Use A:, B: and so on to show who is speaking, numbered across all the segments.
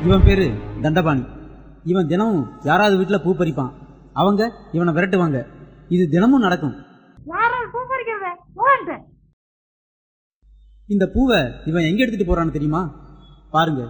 A: இவன் பேரு தண்டபாணி. இவன் தினமும் யாராவது வீட்டில் பூ பறிப்பான். அவங்க இவனை விரட்டுவாங்க. இது தினமும் நடக்கும். இந்த பூவை இவன் எங்க எடுத்துட்டு போறான்னு தெரியுமா? பாருங்க.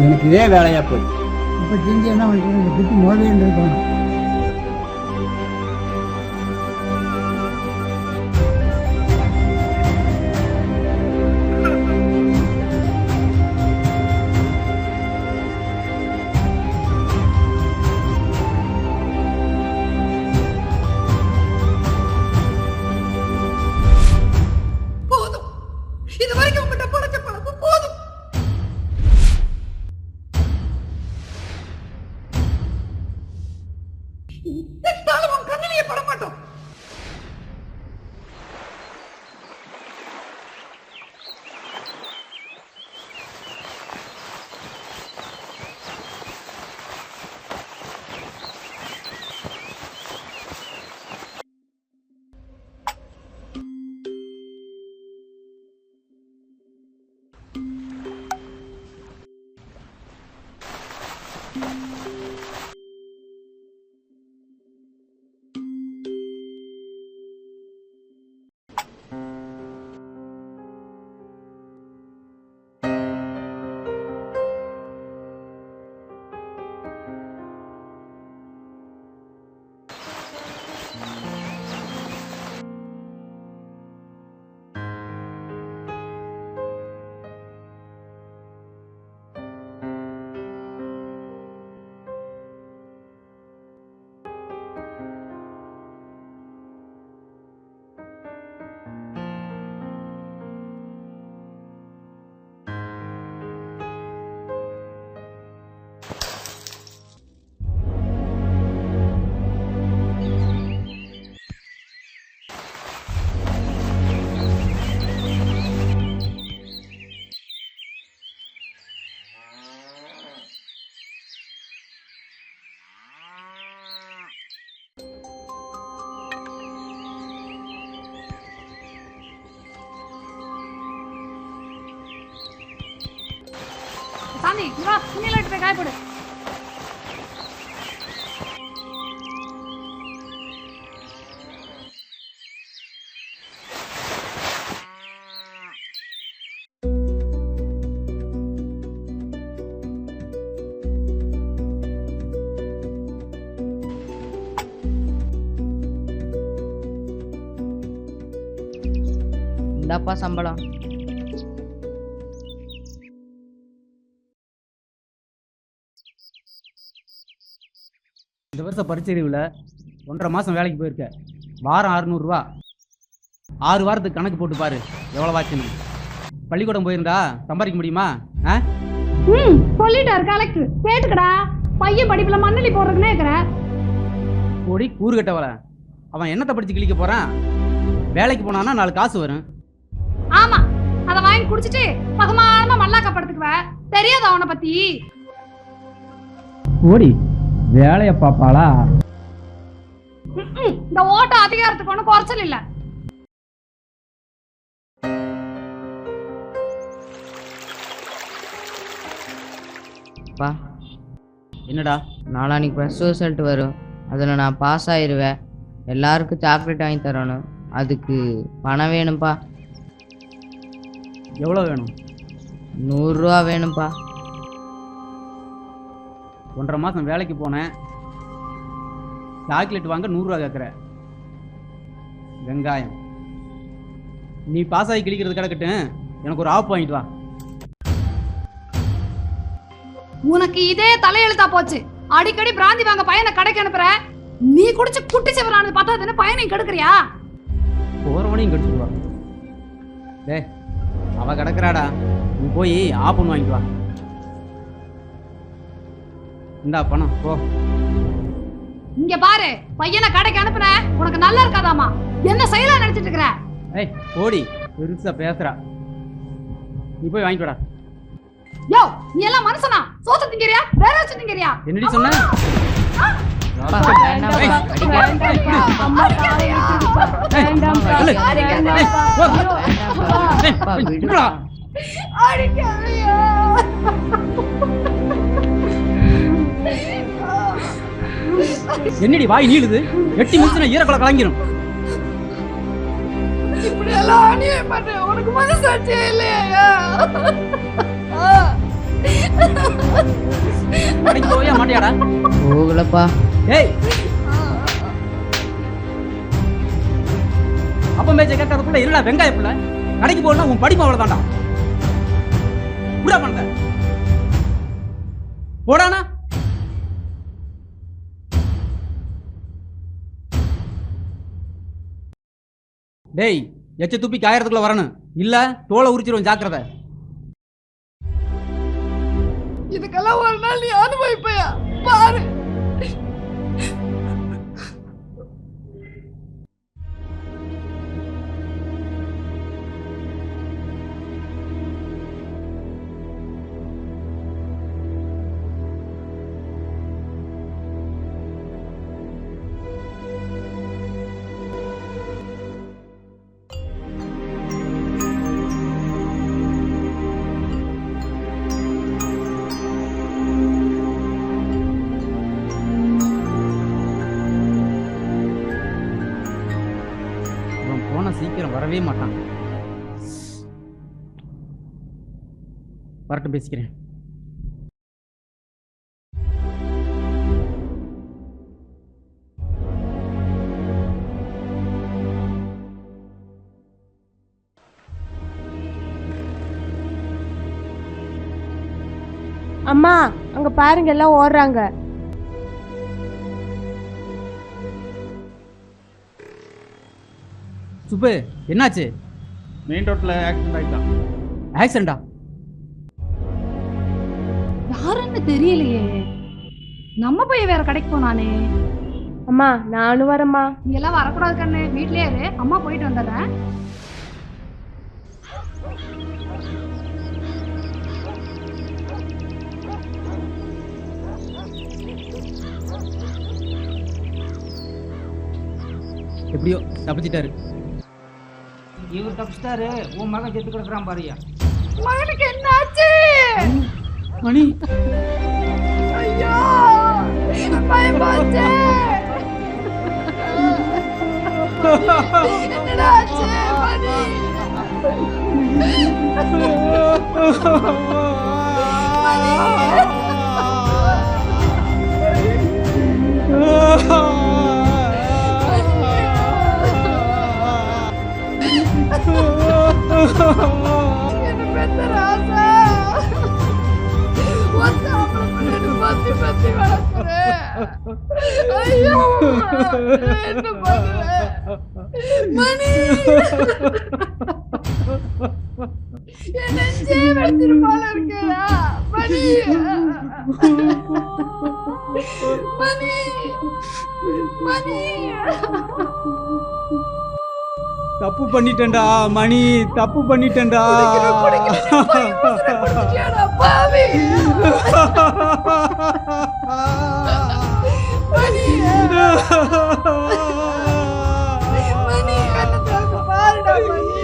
B: எனக்கு இதே வேலையா போய்
C: இப்ப செஞ்சு என்ன பண்றது? குட்டி மோதே இருக்கணும்.
D: போதும், இது வரைக்கும் உங்கள்கிட்ட படைச்ச பழப்பு போதும். என்னாலும் கண்ணிலேயே பட மாட்டோம்.
E: சாந்தி, வா, துணியில எடுத்து போய் காய போடு.
F: இந்தாப்பா சம்பளம்.
A: இந்த வருஷம் பரிச்சறிவில் 1.5 மாதம் வேலைக்கு போயிருக்க. வாரம் 600 ரூபா. 6 வாரத்துக்கு கணக்கு போட்டு பாரு எவ்வளோ ஆச்சுன்னு. பள்ளிக்கூடம் போயிருந்தா சம்பாதிக்க முடியுமா?
E: சொல்லிட்டாரு கலெக்டர். கேட்டுக்கடா, பையன் படிப்புல மண்ணலி போடுறதுன்னு இருக்கிற
A: ஓடி கூறு கட்டவள. அவன் என்னத்தை படிச்சு கிழிக்க போறான்? வேலைக்கு போனான்னா 4 காசு வரும்.
E: ஆமா, அத வாங்கி குடிச்சிட்டு பகமானமா மல்லாக்கா படுத்துக்குவ. தெரியாத அவனை பத்தி.
B: ஓடி வேலைய பாப்பாளா?
E: இந்த ஓட்ட அதிகாரத்துக்கு ஒண்ணு குறைச்சல் இல்ல.
F: பா,
A: என்னடா?
F: நாளானிக்கு ப்ளஸ் ரிசல்ட் வரும். அதில் நான் பாஸ் ஆயிடுவேன். எல்லாருக்கும் சாக்லேட் வாங்கி தரணும். அதுக்கு பணம் வேணும்ப்பா.
A: எவ்வளோ வேணும்?
F: 100 ரூபா வேணும்ப்பா.
A: 1.5 மாதம் வேலைக்கு போனேன். சாக்லேட் வாங்க 100 ரூபா கேட்குற. வெங்காயம், நீ பாஸ் ஆகி கிழிக்கிறது கிடக்கட்டும், எனக்கு ஒரு ஆப் வாங்கிட்டு வா.
E: உனக்கு இதே தலையெழுத்தா போச்சு. அடிக்கடி பிராந்தி வாங்க பையனை கடைக்கு அனுப்புற. நீ குடிச்சு குட்டி செவரானது பார்த்தா பையனை கெடுக்கிறியா?
A: போறவனையும் கெடுத்துருவா. டே, அவ கிடக்குறாடா, நீ போய் ஆப் ஒன்று வாங்கிட்டு வா. இந்தா பணம் போ.
E: இங்க பாரு, பையனை கடைக்கு அனுப்புன உனக்கு நல்லா இருக்காதாமா? என்ன செயலா நினைச்சிட்டு இருக்கிற?
A: ஏய் ஓடி, பெருசா பேசுறா. நீ போய் வாங்கிட்டு வாடா.
E: யோ, நீ எல்லாம் மனுஷனா? சோத்து திங்கறியா? வேற வச்சு திங்கறியா?
A: என்னடி சொன்ன?
F: அப்பா, வேண்டாம்ப்பா. அடிக்காதீங்க.
E: அம்மா அடிக்காதீங்க.
F: வேண்டாம்ப்பா.
A: ஏய்,
F: வேண்டாம்ப்பா.
A: ஏய், போ.
F: வேண்டாம்ப்பா.
A: ஏய்,
F: விடுப்பா.
E: அடிக்காதீங்க.
A: என்னடி வாய் நீளுது? எட்டி மிதிச்சுனா ஈரக்குள்ள கலங்கிரும்.
E: இப்படி எல்லாம் அநியாயம் பண்ற உனக்கு மனசாட்சியே இல்லையா?
A: கடைக்கு போயா மாட்டியாடா?
F: போகலப்பா.
A: ஏய், அப்ப மேய்ச்ச கேட்கறதுக்குள்ள இல்லடா வெங்காய புள்ள. கடைக்கு போனா உன் படிப்பு அவ்வளவுதான்டா. புடா பண்ண போடானா? டேய், எச்ச துப்பி காயறதுக்குள்ள வரணும், இல்ல தோலை உரிச்சிருவோம், ஜாக்கிரதை.
E: இதுக்கெல்லாம் ஒரு நாள் நீ அனுபவிப்பையா பாரு.
A: சீக்கிரம் வரவே மாட்டான். வரட்டும், பேசிக்கிறேன்.
G: அம்மா, அங்க பாருங்க, எல்லாம் ஓடுறாங்க.
A: சுப்பு, என்னாச்சு?
B: மெயின் ரோட்ல ஆக்சிடென்ட் ஆயிட்டான்.
A: ஆக்சிடென்டா?
E: யாருன்னு தெரியலையே. நம்ம போய் வேற கடைக்கு போனானே.
G: அம்மா, நானும் வரேம்மா.
E: நீ எல்லாம் வரக்கூடாது கண்ணு, வீட்லயே இரு. அம்மா போயிட்டு வந்துடுறேன்.
A: எப்படியோ தப்பிச்சிட்டாரு.
B: இவர் தப்பிச்சிட்டாரு, உன் மகன் செத்து கிடக்குறான் பாரியா.
E: மகனுக்கு என்ன ஆச்சு?
A: மணி,
E: ஐயோ, பயமாச்சே. என்னடா ஆச்சு மணி? என்ன பெத்த ராசா, ஒத்த ஆம்பளை பிள்ளைன்னு பத்தி பத்தி வளர்க்குறேன். ஐயோ, என்ன பண்ணுறேன் மணி? என் நெஞ்சே வெடிச்சிரு போல இருக்கேடா மணி. மணி, மணி,
A: தப்பு பண்ணிட்டேன்டா மணி, தப்பு பண்ணிட்டேன்டா.
E: பாவி மணி, மணி, கண்ணை திறந்து பாருடா மணி.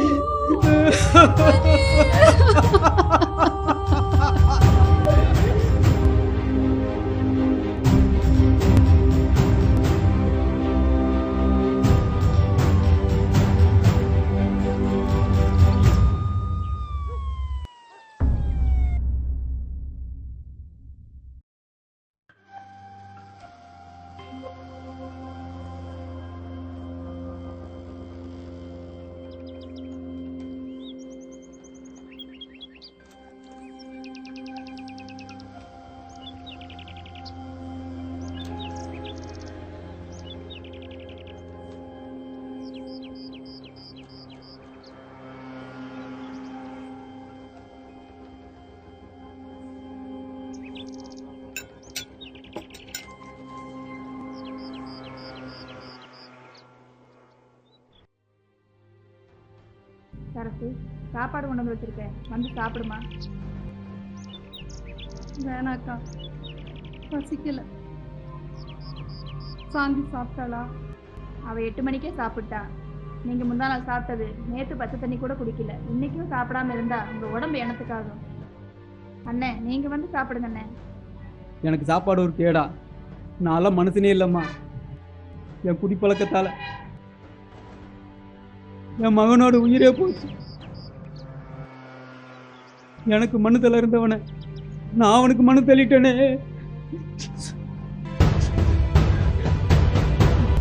E: சரசு, சாப்பாடு கொண்டு வந்து வச்சிருக்கேன், வந்து சாப்பிடுமா. வேணாக்கா, பசிக்கல. சாந்தி சாப்பிட்டாளா? அவ 8 மணிக்கே சாப்பிட்டா. நீங்க முந்தா நாள் சாப்பிட்டது, நேற்று பச்சை தண்ணி கூட குடிக்கல. இன்னைக்கும் சாப்பிடாம இருந்தா உங்க உடம்பு எனத்துக்காகும். அண்ணே, நீங்க வந்து சாப்பிடுங்க அண்ணே.
A: எனக்கு சாப்பாடு ஒரு கேடா? நான்லாம் மனுஷனே இல்லைம்மா. என் குடிப்பழக்கத்தால் என் மகனோட உயிரே போச்சு. எனக்கு மண்ணு தள்ள இருந்தவனை நான் அவனுக்கு மண்ணு தள்ளிட்டேனே.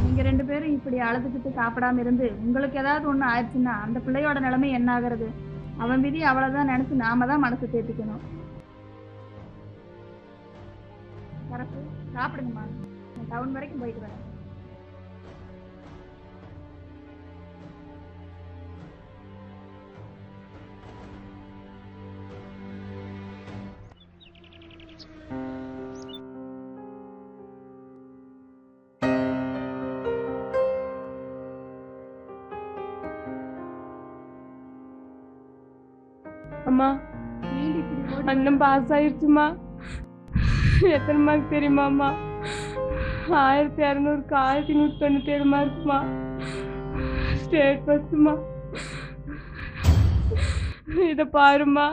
E: நீங்க 2 பேரும் இப்படி அழுதுகிட்டு சாப்பிடாம இருந்து உங்களுக்கு ஏதாவது ஒண்ணு ஆயிடுச்சுன்னா அந்த பிள்ளையோட நிலைமை என்ன ஆகுறது? அவன் விதி அவ்வளவுதான் நினைச்சு நாம தான் மனசு தேர்த்திக்கணும். சரசு, சாப்பிடுங்கம்மா. நான் டவுன் வரைக்கும் போயிட்டு வரேன்.
G: அம்மா, அண்ணன் பாஸ் ஆயிடுச்சுமா. எத்தனை மார்க் தெரியுமாம்மா? 1200க்கு 1197 மார்க்குமா. ஸ்டேட் ஃபர்ஸ்ட்மா. இதை பாருமா.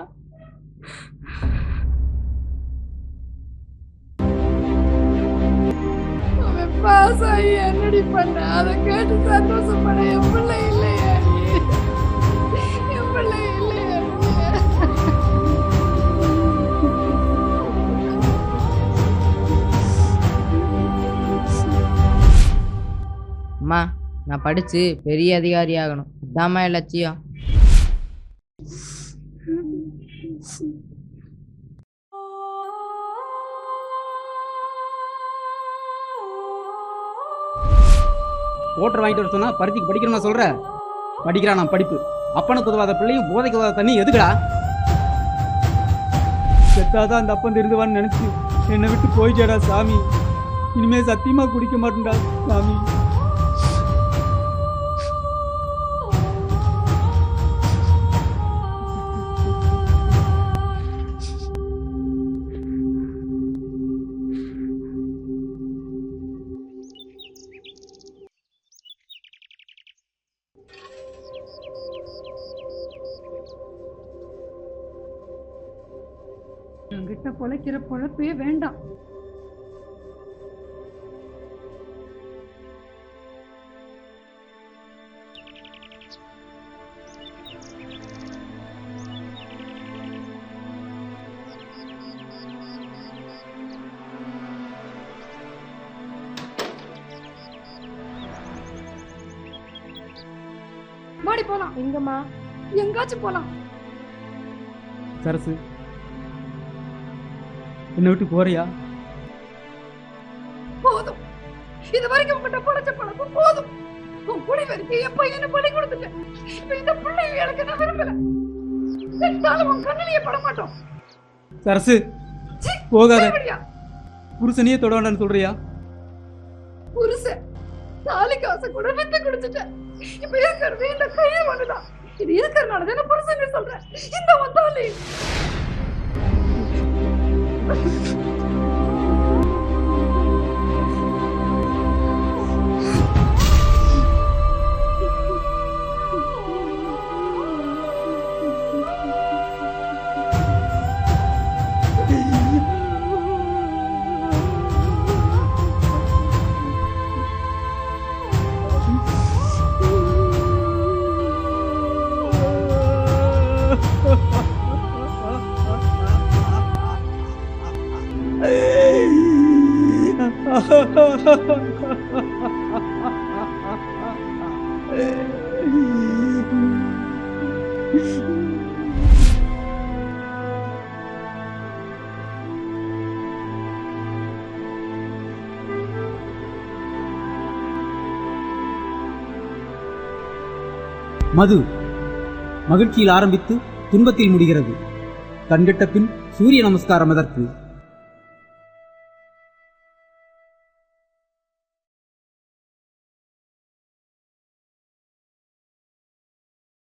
E: அவன் பாஸ் ஆகி என்னடி பண்ண? அதை கேட்டு சந்தோஷப்பட என் பிள்ளை இல்லையா? என் பிள்ளை இல்லையா?
F: அம்மா, நான் படித்து பெரிய அதிகாரி ஆகணும். இதாம்மா என் லட்சியம்.
A: ஓட்டர் வாங்கிட்டு வர சொன்னா பரீட்சைக்கு படிக்கணும்னா சொல்ற? படிக்கிறான் நான் படிப்பு. அப்பனுக்கு உதவாத பிள்ளையும் போதைக்கு உதவாத தண்ணி எதுக்குடா? செத்தாதான் அந்த அப்பன் திருந்துவான்னு நினைச்சு என்னை விட்டு போயிட்டேடா சாமி. இனிமே சத்தியமா குடிக்க மாட்டேன்டா சாமி.
E: என்கிட்ட பொழைக்கிற பொழப்பே வேண்டாம். மாடி போலாம்.
G: எங்கம்மா?
E: எங்காச்சும் போலாம்.
A: சரசு, என்னை விட்டு போறியா?
D: போதும். இது வரைக்கும் உங்கள்கிட்ட பொழைச்ச பழக்கம் போதும். உன் குடி வரைக்கும் என் பையனை பலி கொடுத்துட்டேன். இப்ப இந்த பிள்ளை எனக்கு நான் விரும்பல. செத்தாலும் உன் கண்ணிலேயே பட மாட்டோம்.
A: சரசு, போகாத.
D: தேவடியா,
A: புருஷனையே தொட வேண்டாம்னு சொல்றியா?
D: புருஷன் தாலி காசை கூட வித்து குடிச்சிட்டேன். இப்ப இருக்கிறது இந்த கையை ஒண்ணுதான். இது இருக்கிறனால தானே புருஷன் சொல்றேன். இந்த உன் தாலி.
A: மது மகிழ்ச்சியில் ஆரம்பித்து துன்பத்தில் முடிகிறது. கண்கெட்ட பின் சூரிய நமஸ்காரம் எதற்கு?